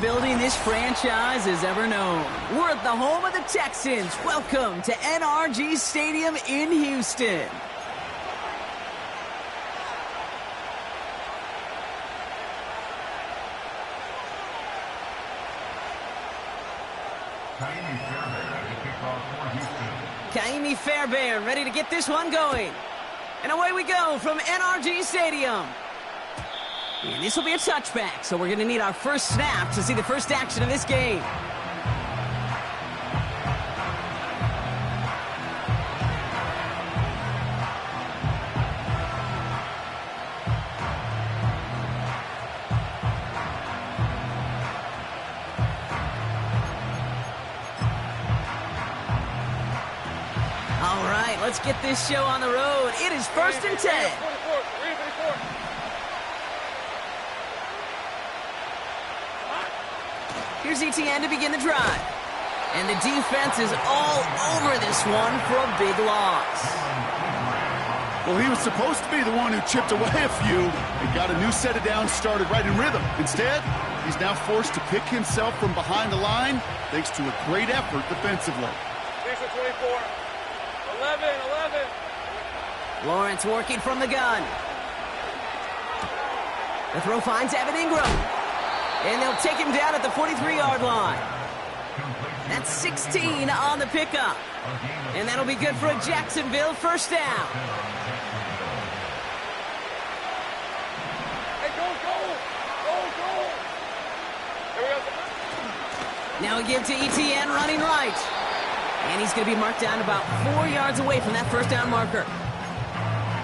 building this franchise has ever known. We're at the home of the Texans. Welcome to NRG Stadium in Houston. Kaimi Fairbairn ready to get this one going. And away we go from NRG Stadium. And this will be a touchback, so we're going to need our first snap to see the first action of this game. All right, let's get this show on the road. It is 1st and 10. Here's ETN to begin the drive. And the defense is all over this one for a big loss. Well, he was supposed to be the one who chipped away a few and got a new set of downs started right in rhythm. Instead, he's now forced to pick himself from behind the line thanks to a great effort defensively. 24. 11. Lawrence working from the gun. The throw finds Evan Ingram. And they'll take him down at the 43-yard line. That's 16 on the pickup. And that'll be good for a Jacksonville first down. Hey, go. Here we go. Now we give to ETN running right. And he's going to be marked down about 4 yards away from that first down marker.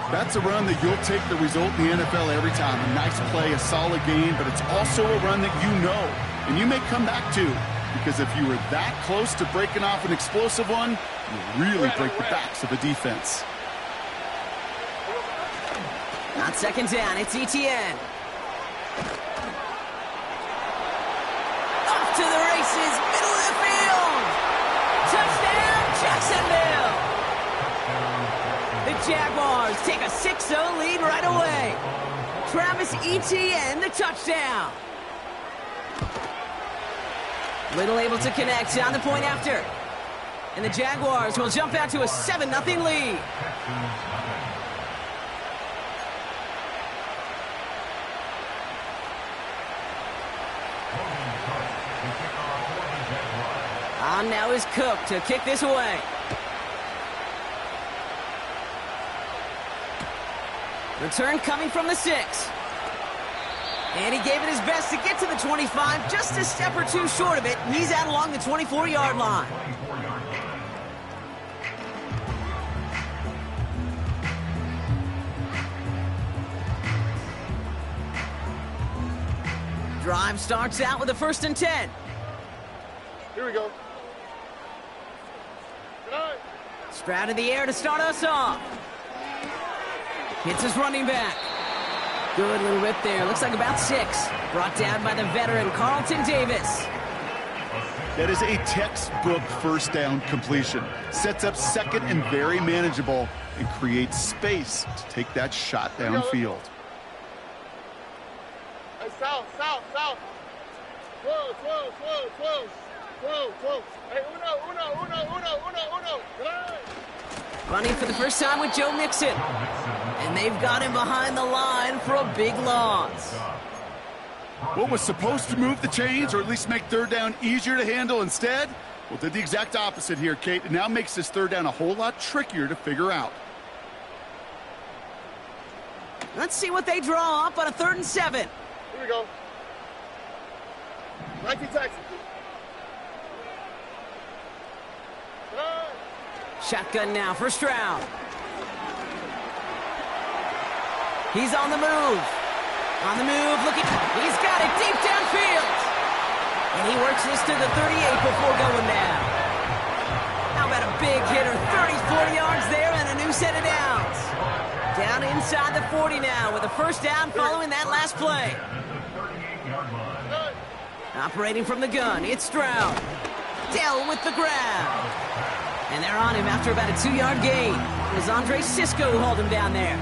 That's a run that you'll take the result in the NFL every time. A nice play, a solid game, but it's also a run that you know, and you may come back to, because if you were that close to breaking off an explosive one, you really break the backs of the defense. On second down, it's ETN. Off to the races, middle of the field. Touchdown, Jacksonville. The Jaguars take a 6-0 lead right away. Travis Etienne, the touchdown. Little able to connect on the point after. And the Jaguars will jump out to a 7-0 lead. On now is Cook to kick this away. Return coming from the 6. And he gave it his best to get to the 25, just a step or two short of it. He's out along the 24-yard line. Drive starts out with a 1st and 10. Here we go. Stroud in the air to start us off. Hits his running back. Good little rip there. Looks like about 6. Brought down by the veteran, Carlton Davis. That is a textbook first down completion. Sets up second and very manageable and creates space to take that shot downfield. Hey, south. Close. Hey, uno. Running for the first time with Joe Mixon. And they've got him behind the line for a big loss. What was supposed to move the chains or at least make third down easier to handle instead? Well, did the exact opposite here, Kate. It now makes this third down a whole lot trickier to figure out. Let's see what they draw up on a 3rd and 7. Here we go. 19 Texas. Shotgun now for Stroud. He's on the move. Looking. He's got it deep downfield. And he works this to the 38 before going down. How about a big hitter? 34 yards there and a new set of downs. Down inside the 40 now with a first down following that last play. Operating from the gun, it's Stroud. Dell with the grab. And they're on him after about a 2-yard gain. It was Andre Sisco who hauled him down there.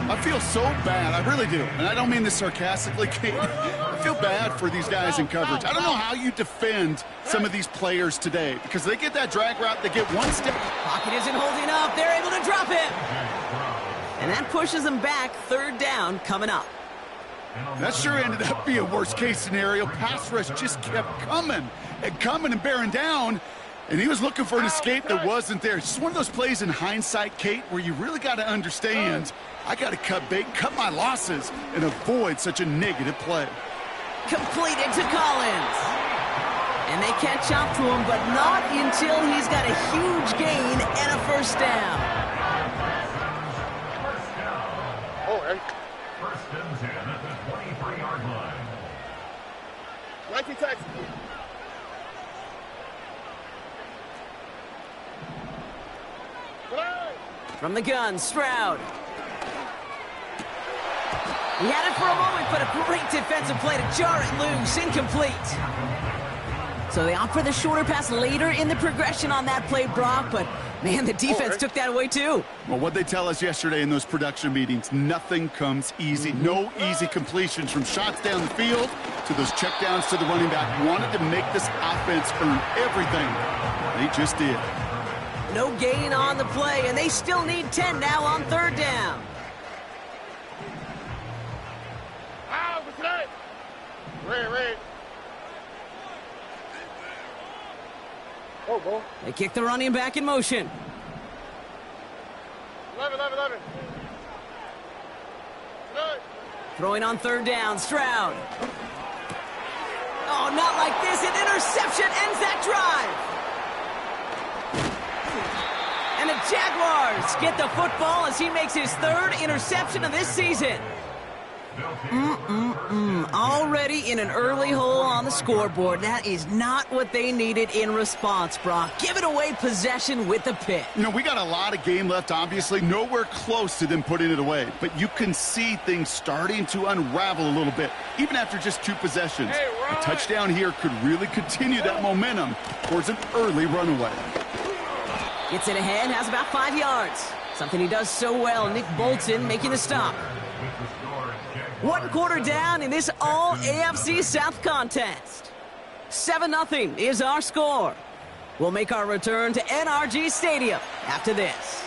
I feel so bad, I really do. And I don't mean this sarcastically, Kate. I feel bad for these guys in coverage. I don't know how you defend some of these players today because they get that drag route, they get one step. Pocket isn't holding up. They're able to drop him. And that pushes them back. Third down coming up. That sure ended up being a worst-case scenario. Pass rush just kept coming and bearing down, and he was looking for an escape that wasn't there. It's just one of those plays in hindsight, Kate, where you really got to understand, I got to cut bait, cut my losses, and avoid such a negative play. Completed to Collins. And they catch up to him, but not until he's got a huge gain and a first down. Oh, hey. First and 10 at the 23-yard line. 19 Texas. From the gun, Stroud. He had it for a moment, but a great defensive play to jar it loose. Incomplete. So they opt for the shorter pass later in the progression on that play, Brock, but man, the defense took that away too. Well, what they tell us yesterday in those production meetings, nothing comes easy. No easy completions from shots down the field to those checkdowns to the running back. Wanted to make this offense earn everything. They just did. No gain on the play, and they still need 10 now on third down. Ah, what's that? Red. Oh, ball. They kick the running back in motion. 11. Throwing on third down, Stroud. Oh, not like this. An interception ends that drive. And the Jaguars get the football as he makes his third interception of this season. Already in an early hole on the scoreboard. That is not what they needed in response, Brock. Giving away possession with the pick. You know, we got a lot of game left, obviously. Nowhere close to them putting it away. But you can see things starting to unravel a little bit, even after just 2 possessions. A touchdown here could really continue that momentum towards an early runaway. Gets it ahead, has about 5 yards. Something he does so well. Nick Bolton making the stop. 1 quarter down in this all-AFC South contest. 7-0 is our score. We'll make our return to NRG Stadium after this.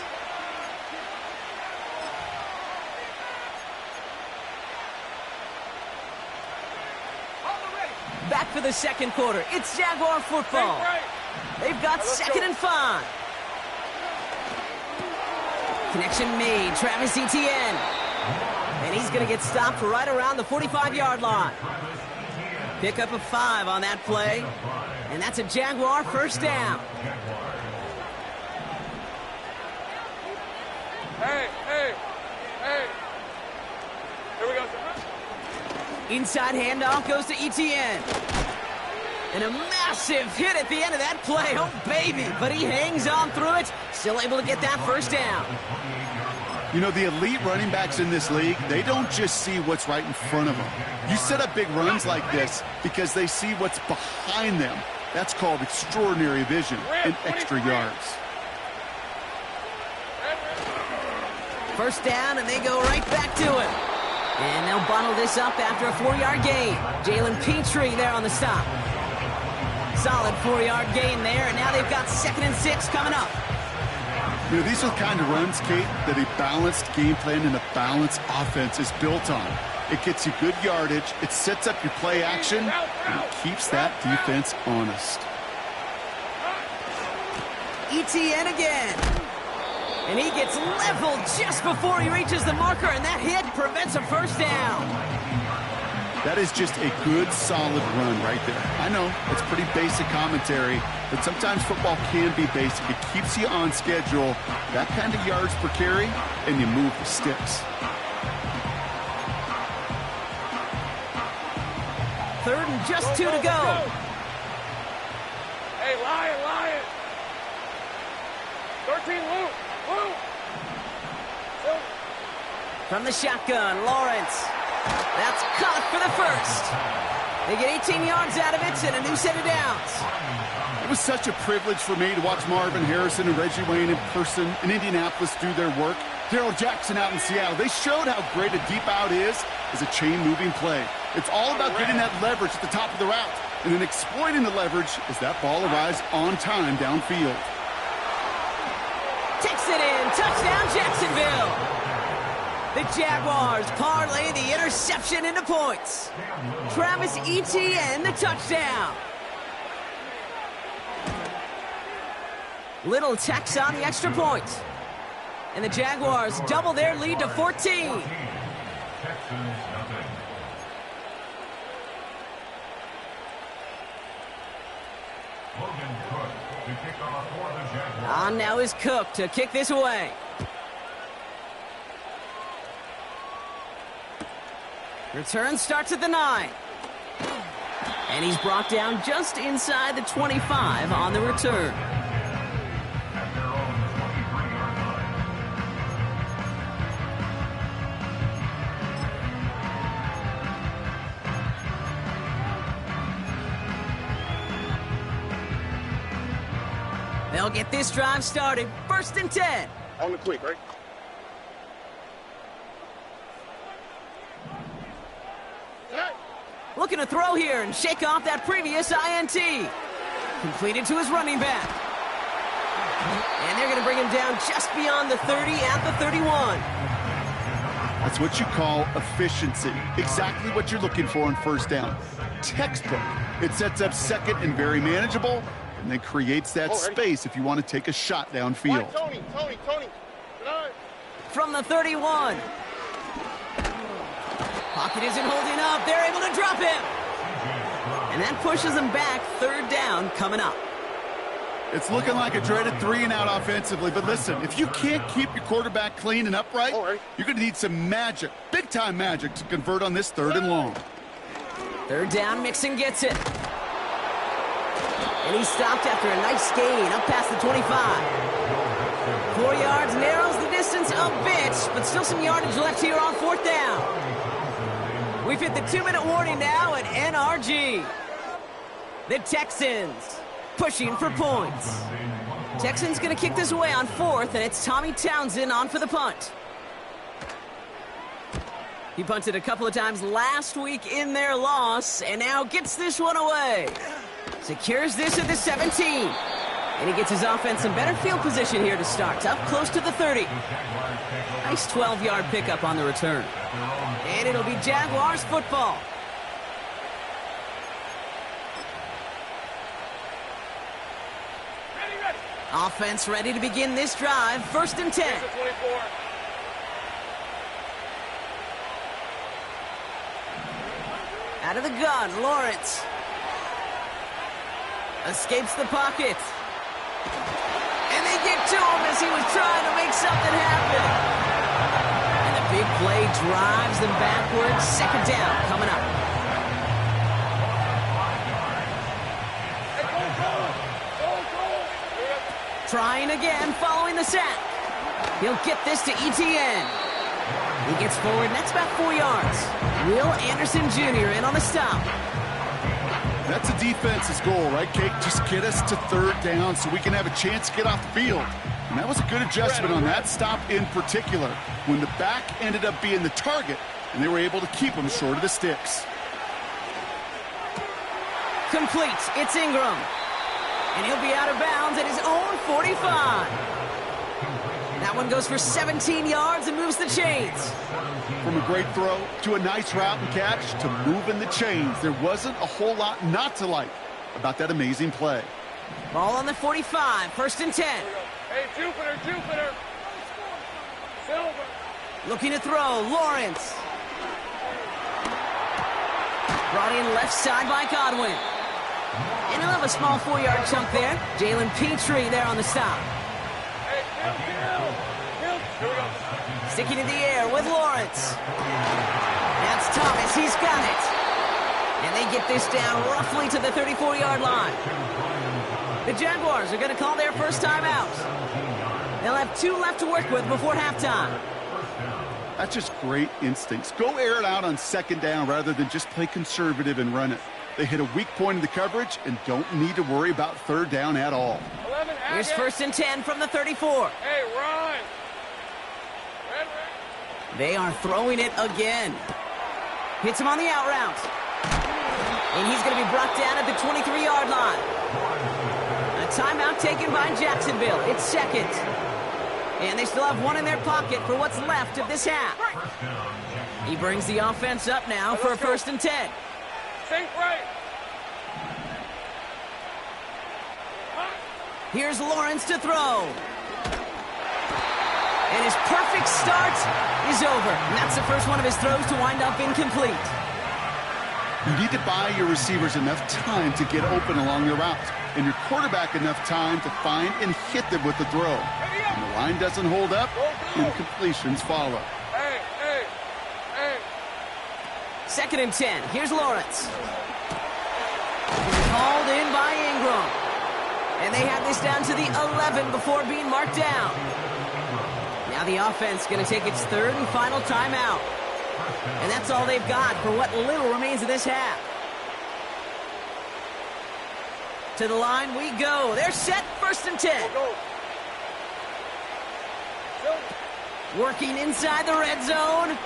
Back for the second quarter. It's Jaguar football. They've got 2nd and 5. Connection made. Travis Etienne. And he's going to get stopped right around the 45-yard line. Pick up a 5 on that play. And that's a Jaguar first down. Hey. Here we go, sir. Inside handoff goes to Etienne. And a massive hit at the end of that play. Oh, baby. But he hangs on through it. Still able to get that first down. You know, the elite running backs in this league, they don't just see what's right in front of them. You set up big runs like this because they see what's behind them. That's called extraordinary vision and extra yards. First down, and they go right back to it. And they'll bottle this up after a 4-yard gain. Jalen Petrie there on the stop. Solid 4-yard gain there, and now they've got 2nd and 6 coming up. You know, these are the kind of runs, Kate, that a balanced game plan and a balanced offense is built on. It gets you good yardage, it sets up your play action, and it keeps that defense honest. Etienne again. And he gets leveled just before he reaches the marker, and that hit prevents a first down. That is just a good, solid run right there. I know, it's pretty basic commentary, but sometimes football can be basic. It keeps you on schedule, that kind of yards per carry, and you move the sticks. 3rd and just 2 to go. Hey, Lion. 13, Lou. From the shotgun, Lawrence. That's caught for the first. They get 18 yards out of it and a new set of downs. It was such a privilege for me to watch Marvin Harrison and Reggie Wayne in person in Indianapolis do their work. Darrell Jackson out in Seattle. They showed how great a deep out is, is a chain-moving play. It's all about getting that leverage at the top of the route, and then exploiting the leverage as that ball arrives on time downfield. Takes it in. Touchdown, Jacksonville. The Jaguars parlay the interception into points. Travis Etienne, the touchdown. Little tax on the extra point. And the Jaguars double their lead to 14. On now is Cook to kick this away. Return starts at the 9. And he's brought down just inside the 25 on the return. They'll get this drive started. 1st and 10. On the quick, right? Looking to throw here and shake off that previous INT. Completed to his running back. And they're going to bring him down just beyond the 30 at the 31. That's what you call efficiency. Exactly what you're looking for on 1st down. Textbook. It sets up 2nd and very manageable, and then creates that space if you want to take a shot downfield. Tony. From the 31. Pocket isn't holding up. They're able to drop him. And that pushes them back. 3rd down coming up. It's looking like a dreaded 3-and-out offensively, but listen, if you can't keep your quarterback clean and upright, you're going to need some magic, big-time magic, to convert on this 3rd and long. 3rd down, Mixon gets it. And he stopped after a nice gain up past the 25. 4 yards, narrows the distance a bit, but still some yardage left here on 4th down. We've hit the 2-minute warning now at NRG. The Texans pushing for points. Texans going to kick this away on 4th, and it's Tommy Townsend on for the punt. He punted a couple of times last week in their loss, and now gets this one away. Secures this at the 17. And he gets his offense in better field position here to start. Up close to the 30. Nice 12-yard pickup on the return. And it'll be Jaguars football. Ready. Offense ready to begin this drive. 1st and 10. Out of the gun, Lawrence. Escapes the pocket. And they get to him as he was trying to make something happen. And the big play drives them backwards. 2nd down coming up. Trying again following the sack. He'll get this to Etienne. He gets forward, and that's about 4 yards. Will Anderson Jr. in on the stop. That's a defense's goal, right, Kate? Just get us to 3rd down so we can have a chance to get off the field. And that was a good adjustment on that stop in particular, when the back ended up being the target, and they were able to keep him short of the sticks. Complete. It's Ingram. And he'll be out of bounds at his own 45. That one goes for 17 yards and moves the chains. From a great throw to a nice route and catch to moving the chains, there wasn't a whole lot not to like about that amazing play. Ball on the 45, 1st and 10. Hey, Jupiter. Silver. Looking to throw, Lawrence. Brought in left side by Godwin. And he'll have a small 4-yard chunk there. Jalen Petrie there on the stop. Sticking in the air with Lawrence. That's Thomas. He's got it. And they get this down roughly to the 34-yard line. The Jaguars are going to call their first timeout. They'll have 2 left to work with before halftime. That's just great instincts. Go air it out on 2nd down rather than just play conservative and run it. They hit a weak point in the coverage and don't need to worry about 3rd down at all. Here's 1st and 10 from the 34. Hey, run. They are throwing it again. Hits him on the out route. And he's going to be brought down at the 23-yard line. A timeout taken by Jacksonville. It's second. And they still have one in their pocket for what's left of this half. He brings the offense up now for a 1st and 10. Think right. Here's Lawrence to throw. And his perfect start is over. And that's the first one of his throws to wind up incomplete. You need to buy your receivers enough time to get open along your routes, and your quarterback enough time to find and hit them with the throw. When the line doesn't hold up, incompletions follow. Hey, hey, hey. 2nd and 10. Here's Lawrence. Called in by Ingram. And they have this down to the 11 before being marked down. Now the offense going to take its 3rd and final timeout. And that's all they've got for what little remains of this half. To the line we go. They're set, 1st and 10. Working inside the red zone.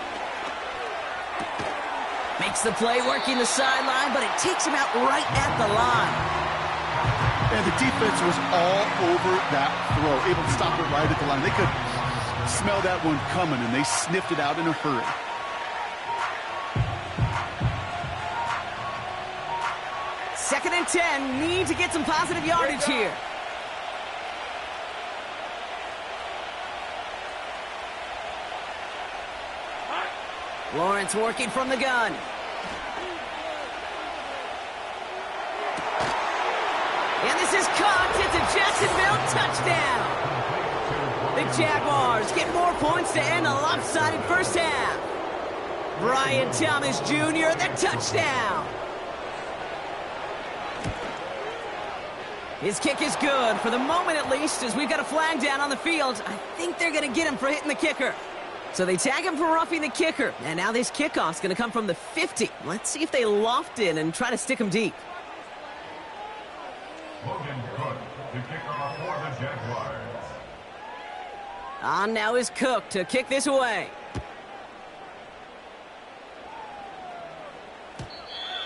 Makes the play, working the sideline, but it takes him out right at the line. And the defense was all over that throw, able to stop it right at the line. They could smell that one coming, and they sniffed it out in a hurry. Second and 10, need to get some positive yardage here. Lawrence working from the gun. And this is caught. It's a Jacksonville touchdown. The Jaguars get more points to end a lopsided first half. Brian Thomas Jr., the touchdown. His kick is good, for the moment at least, as we've got a flag down on the field. I think they're going to get him for hitting the kicker. So they tag him for roughing the kicker. And now this kickoff's going to come from the 50. Let's see if they loft in and try to stick him deep. Logan Cook, the kickoff for the Jaguars. On now is Cook to kick this away.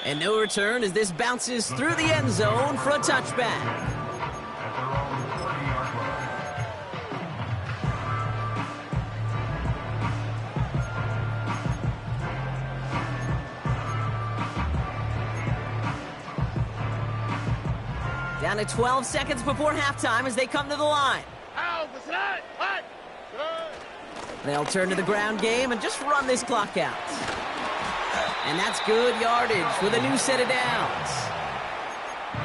And no return as this bounces through the end zone for a touchback. At their own 30-yard line. Down to 12 seconds before halftime as they come to the line. They'll turn to the ground game and just run this clock out. And that's good yardage with a new set of downs.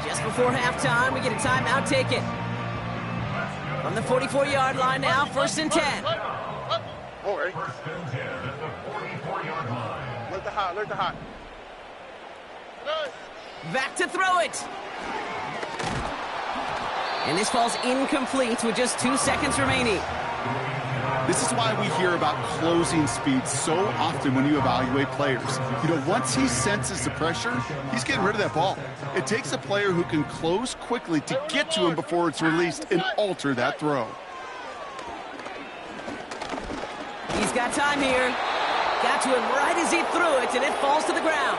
Just before halftime, we get a timeout taken. From the 44-yard line now, 1st and 10. All right. 1st and 10 at the 44-yard line. Let the hot. Back to throw it. And this falls incomplete with just 2 seconds remaining. This is why we hear about closing speed so often when you evaluate players. You know, once he senses the pressure, he's getting rid of that ball. It takes a player who can close quickly to get to him before it's released and alter that throw. He's got time here. Got to him right as he threw it, and it falls to the ground.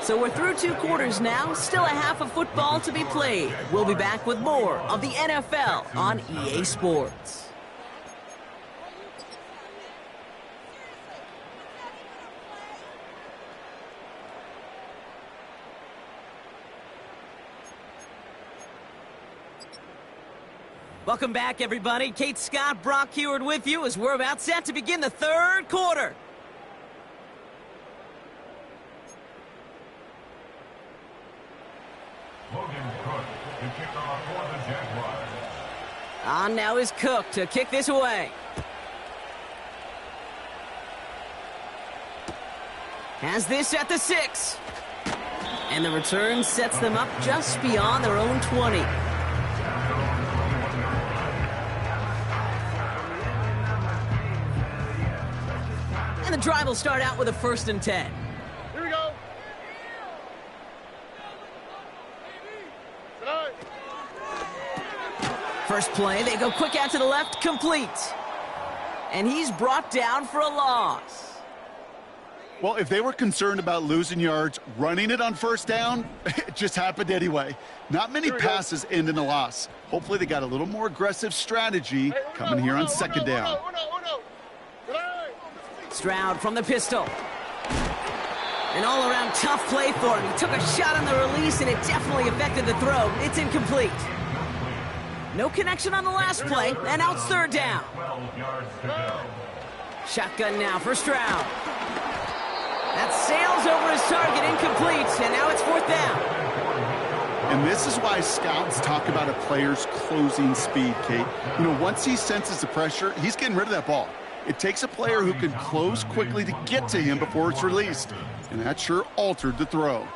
So we're through 2 quarters now. Still a half of football to be played. We'll be back with more of the NFL on EA Sports. Welcome back, everybody. Kate Scott, Brock Heward with you as we're about set to begin the 3rd quarter. Logan Cook, the kickoff for the Jaguars. On now is Cook to kick this away. Has this at the 6. And the return sets them up just beyond their own 20. And the drive will start out with a 1st and 10. Here we go. First play, they go quick out to the left, complete. And he's brought down for a loss. Well, if they were concerned about losing yards, running it on first down, it just happened anyway. Not many passes end in a loss. Hopefully they got a little more aggressive strategy coming here on second down. Stroud from the pistol. An all-around tough play for him. He took a shot on the release, and it definitely affected the throw. It's incomplete. No connection on the last play, and now it's third down. Shotgun now for Stroud. That sails over his target, incomplete, and now it's fourth down. And this is why scouts talk about a player's closing speed, Kate. You know, once he senses the pressure, he's getting rid of that ball. It takes a player who can close quickly to get to him before it's released. And that sure altered the throw.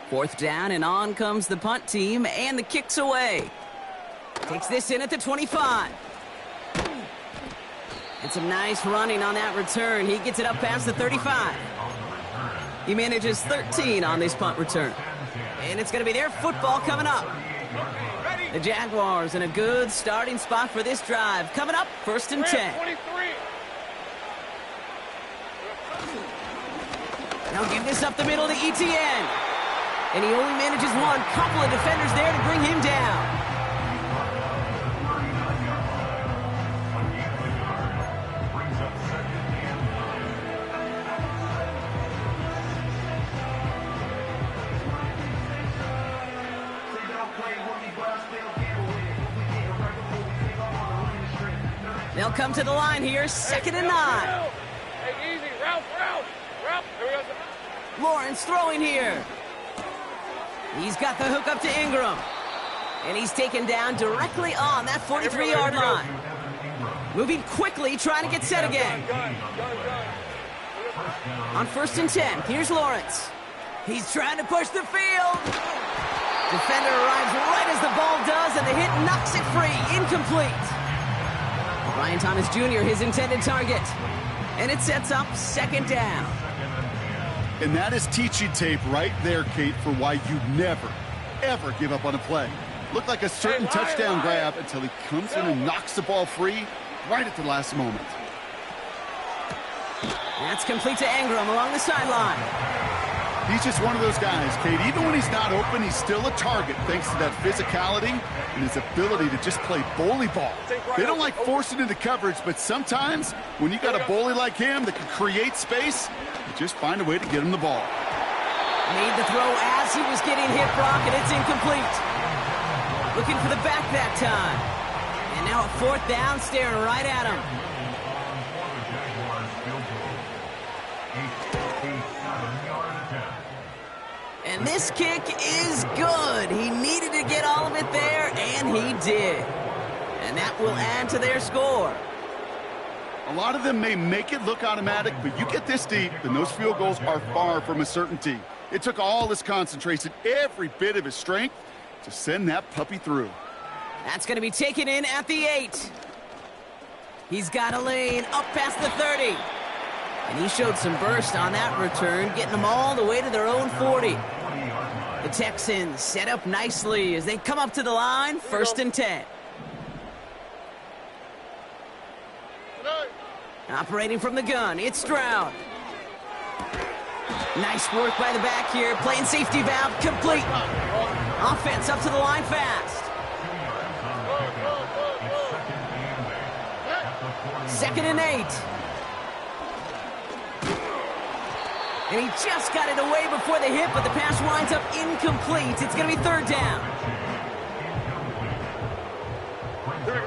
Fourth down, and on comes the punt team, and the kick's away. Takes this in at the 25. And some nice running on that return. He gets it up past the 35. He manages 13 on this punt return. And it's going to be their football coming up. The Jaguars in a good starting spot for this drive. Coming up, first and 10. Now give this up the middle to ETN. And he only manages one. Couple of defenders there to bring him down. They'll come to the line here, second and 9. Hey, easy, Ralph. Lawrence throwing here. He's got the hook up to Ingram. And he's taken down directly on that 43-yard line. Moving quickly, trying to get set again. On first and 10, here's Lawrence. He's trying to push the field. Defender arrives right as the ball does, and the hit knocks it free. Incomplete. Ryan Thomas Jr., his intended target. And it sets up second down. And that is teaching tape right there, Kate, for why you never, ever give up on a play. Looked like a certain touchdown grab until he comes in and knocks the ball free right at the last moment. That's complete to Ingram along the sideline. He's just one of those guys, Kate. Even when he's not open, he's still a target thanks to that physicality and his ability to just play bully ball. They don't like forcing into coverage, but sometimes when you got a bully like him that can create space, you just find a way to get him the ball. Made the throw as he was getting hit, Brock, and it's incomplete. Looking for the back that time. And now a fourth down, staring right at him. And this kick is good. He needed to get all of it there, and he did. And that will add to their score. A lot of them may make it look automatic, but you get this deep, and those field goals are far from a certainty. It took all his concentration, every bit of his strength, to send that puppy through. That's going to be taken in at the 8. He's got a lane up past the 30. And he showed some burst on that return, getting them all the way to their own 40. The Texans set up nicely as they come up to the line, first and 10. Operating from the gun, it's Stroud. Nice work by the back here, playing safety valve complete. Offense up to the line fast. Second and 8. And he just got it away before the hit, but the pass winds up incomplete. It's going to be third down. Third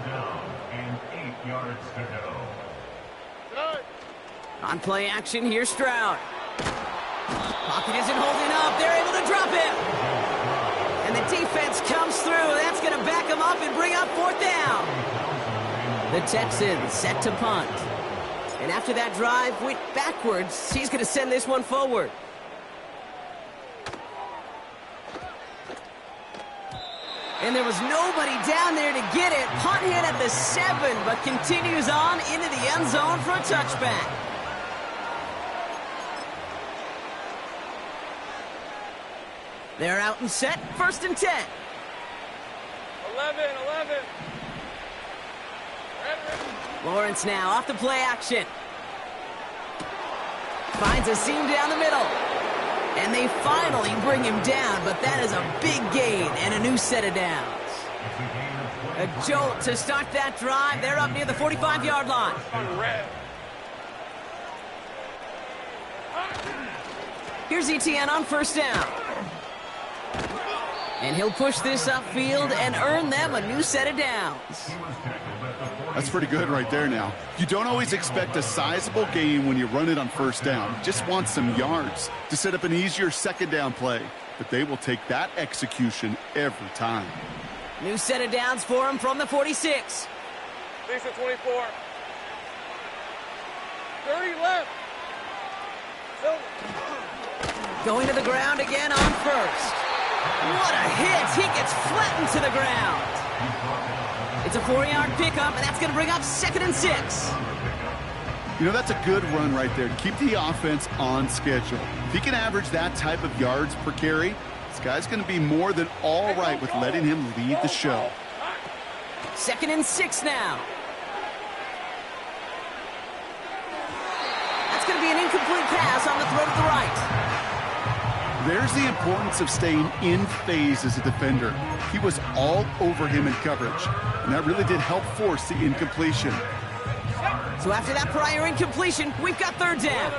down and 8 yards to go. On play action, here's Stroud. Pocket isn't holding up. They're able to drop him. And the defense comes through. That's going to back him up and bring up fourth down. The Texans set to punt. And after that drive went backwards, he's going to send this one forward. And there was nobody down there to get it. Punt hit at the 7, but continues on into the end zone for a touchback. They're out and set, first and 10. 11. Lawrence now off the play action. Finds a seam down the middle. And they finally bring him down, but that is a big gain and a new set of downs. A jolt to start that drive. They're up near the 45-yard line. Here's Etienne on first down. And he'll push this upfield and earn them a new set of downs. That's pretty good right there now. You don't always expect a sizable gain when you run it on first down. You just want some yards to set up an easier second down play. But they will take that execution every time. New set of downs for him from the 46. Decent 24. 30 left. Going to the ground again on first. What a hit! He gets flattened to the ground. It's a 4-yard pickup, and that's going to bring up 2nd and 6. You know, that's a good run right there to keep the offense on schedule. If he can average that type of yards per carry, this guy's going to be more than all right with letting him lead the show. 2nd and 6 now. That's going to be an incomplete pass on the throw to the right. There's the importance of staying in phase as a defender. He was all over him in coverage, and that really did help force the incompletion. So after that prior incompletion, we've got 3rd down.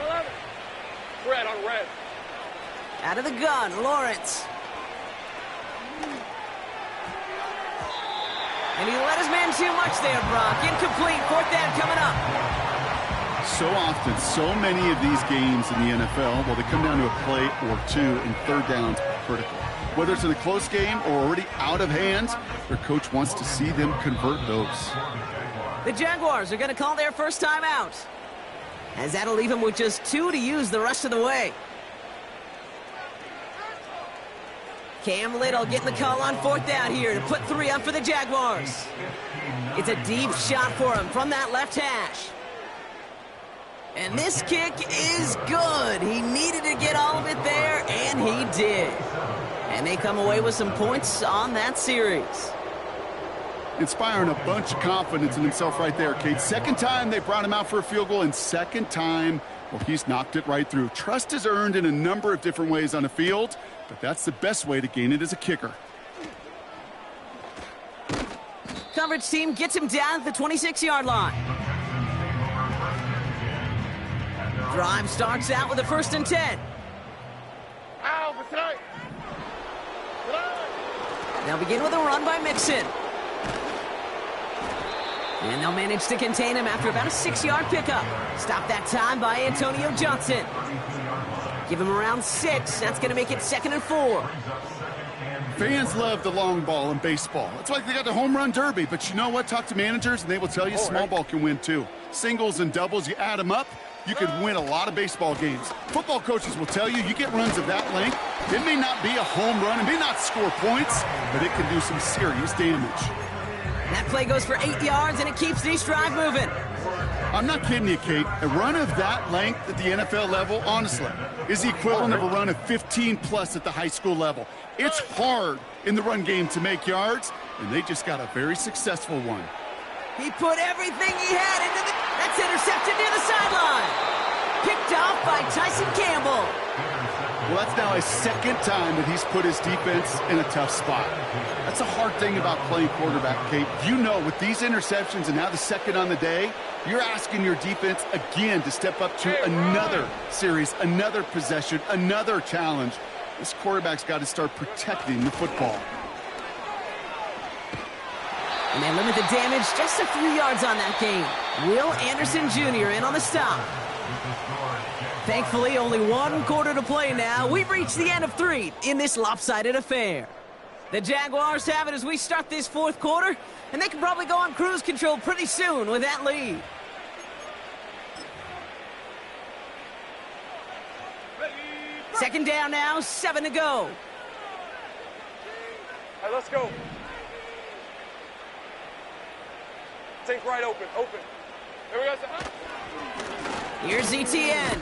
Red on red. Out of the gun, Lawrence. And he let his man too much there, Brock. Incomplete, 4th down coming up. So often, so many of these games in the NFL, well, they come down to a play or two, and 3rd downs are critical. Whether it's in a close game or already out of hand, their coach wants to see them convert those. The Jaguars are going to call their first time out, as that'll leave them with just 2 to use the rest of the way. Cam Little getting the call on 4th down here to put 3 up for the Jaguars. It's a deep shot for him from that left hash. And this kick is good. He needed to get all of it there, and he did. And they come away with some points on that series. Inspiring a bunch of confidence in himself right there, Kate. 2nd time they brought him out for a field goal, and 2nd time, well, he's knocked it right through. Trust is earned in a number of different ways on the field, but that's the best way to gain it as a kicker. Coverage team gets him down at the 26-yard line. Drive starts out with a 1st and 10. They'll begin with a run by Mixon. And they'll manage to contain him after about a 6-yard pickup. Stop that time by Antonio Johnson. Give him around 6. That's going to make it 2nd and 4. Fans love the long ball in baseball. It's like they got the home run derby, but you know what? Talk to managers, and they will tell you small ball can win too. Singles and doubles, you add them up, you could win a lot of baseball games. Football coaches will tell you get runs of that length. It may not be a home run, it may not score points, but it can do some serious damage. That play goes for 8 yards, and it keeps this drive moving. I'm not kidding you, Kate. A run of that length at the NFL level, honestly, is the equivalent of a run of 15-plus at the high school level. It's hard in the run game to make yards, and they just got a very successful one. He put everything he had into the... That's intercepted near the sideline. Picked off by Tyson Campbell. Well, that's now his 2nd time that he's put his defense in a tough spot. That's a hard thing about playing quarterback, Kate. You know, with these interceptions and now the 2nd on the day, you're asking your defense again to step up to another series, another possession, another challenge. This quarterback's got to start protecting the football. And they limit the damage just a few yards on that game. Will Anderson Jr. in on the stop. Thankfully, only 1 quarter to play now. We've reached the end of 3 in this lopsided affair. The Jaguars have it as we start this 4th quarter, and they can probably go on cruise control pretty soon with that lead. Second down now, 7 to go. All right, let's go. Take right open. Here we go. Here's Etienne.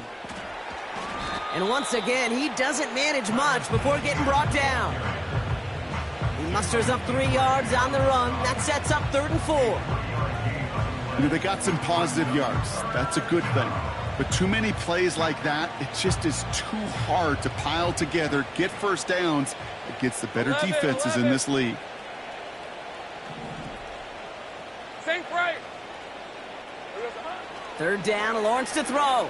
And once again, he doesn't manage much before getting brought down. He musters up 3 yards on the run. That sets up 3rd and 4. You know, they got some positive yards. That's a good thing. But too many plays like that, it just is too hard to pile together, get first downs against the better defenses in this league. Sink right. Third down, Lawrence to throw.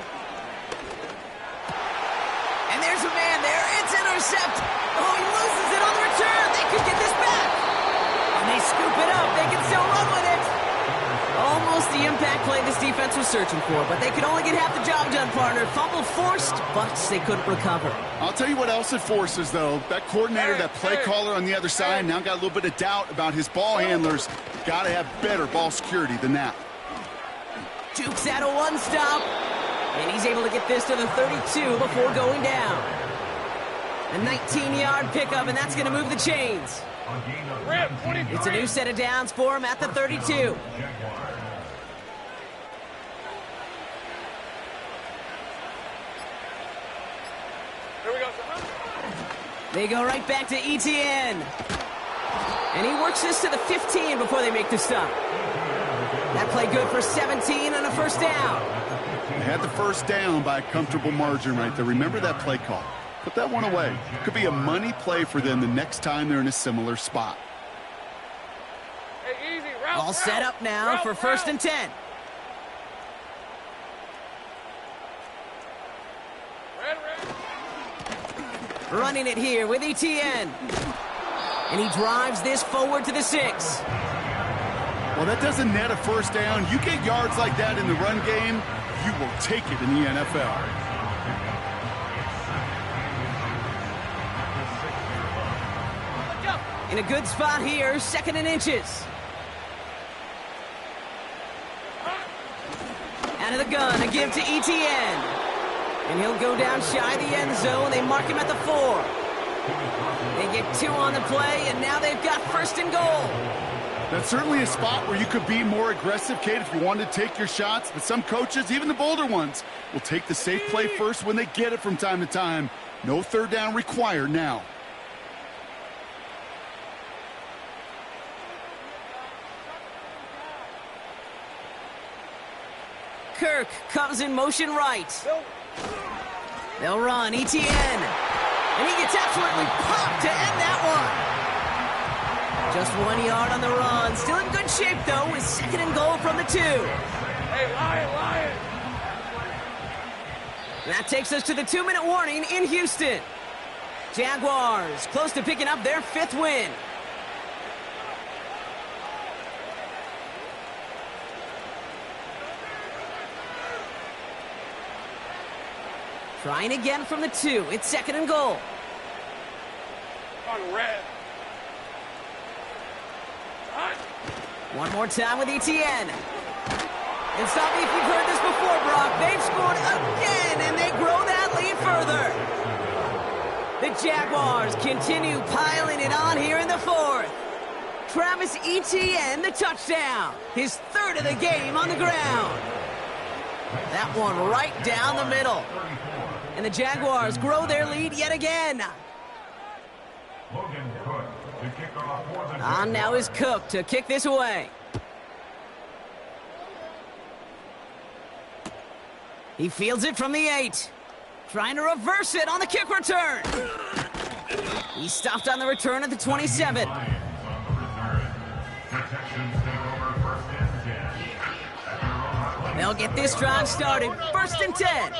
And there's a man there. It's intercepted. Oh, he loses it on the return. They could get this back. And they scoop it up. They can still run with it. Almost the impact play this defense was searching for, but they could only get half the job done, partner. Fumble forced, but they couldn't recover. I'll tell you what else it forces, though. That coordinator, that play caller on the other side, now got a little bit of doubt about his ball handlers. Got to have better ball security than that. Jukes out a one-stop, and he's able to get this to the 32 before going down. A 19-yard pickup, and that's going to move the chains. It's a new set of downs for him at the 32. Here we go. They go right back to Etienne. And he works this to the 15 before they make the stop. That play good for 17 and a first down. They had the first down by a comfortable margin right there. Remember that play call. Put that one away. Could be a money play for them the next time they're in a similar spot. Hey, easy. Route, All set up now for first and 10. Red. Running it here with Etienne. And he drives this forward to the 6. Well, that doesn't net a first down. You get yards like that in the run game, you will take it in the NFL. In a good spot here, second and inches. Out of the gun, a give to Etienne. And he'll go down shy of the end zone. They mark him at the 4. They get 2 on the play, and now they've got first and goal. That's certainly a spot where you could be more aggressive, Kate, if you wanted to take your shots. But some coaches, even the bolder ones, will take the safe play first when they get it from time to time. No third down required now. Kirk comes in motion right. They'll run, Etienne. And he gets absolutely popped to end that one. Just 1 yard on the run. Still in good shape, though, with second and goal from the 2. Hey, Lion. That takes us to the 2-minute warning in Houston. Jaguars close to picking up their 5th win. Trying again from the 2. It's second and goal. On red. One more time with Etienne. And stop me if you've heard this before, Brock. They've scored again, and they grow that lead further. The Jaguars continue piling it on here in the 4th. Travis Etienne, the touchdown. His 3rd of the game on the ground. That one right down the middle. And the Jaguars grow their lead yet again. On now is Cook to kick this away. He fields it from the 8. Trying to reverse it on the kick return. He stopped on the return at the 27. They'll get this drive started. First and 10.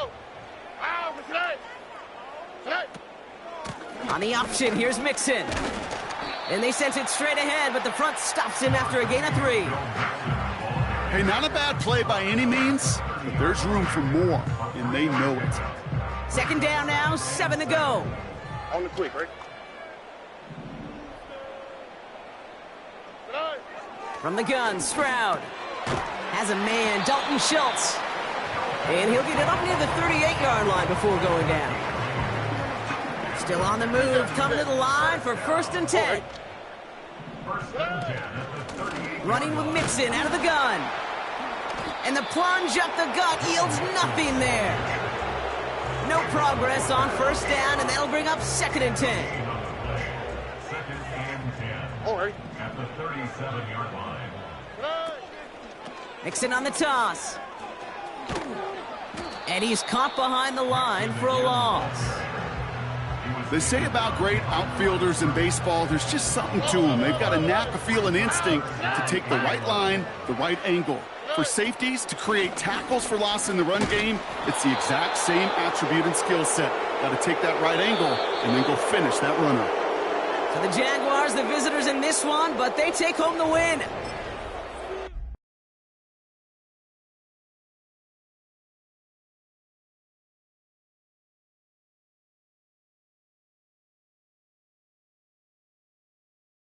On the option, here's Mixon. And they sent it straight ahead, but the front stops him after a gain of 3. Hey, not a bad play by any means, but there's room for more, and they know it. Second down now, 7 to go. On the quick, right? From the gun, Stroud has a man, Dalton Schultz. And he'll get it up near the 38-yard line before going down. Still on the move, coming to the line for first and 10. Running with Mixon out of the gun. And the plunge up the gut yields nothing there. No progress on first down, and that'll bring up second and 10. Second and 10. All right. At the 37-yard line. Mixon on the toss. And he's caught behind the line for a loss. They say about great outfielders in baseball, there's just something to them. They've got a knack, a feel, and instinct to take the right line, the right angle. For safeties, to create tackles for loss in the run game, it's the exact same attribute and skill set. Got to take that right angle and then go finish that runner. So the Jaguars, the visitors in this one, but they take home the win.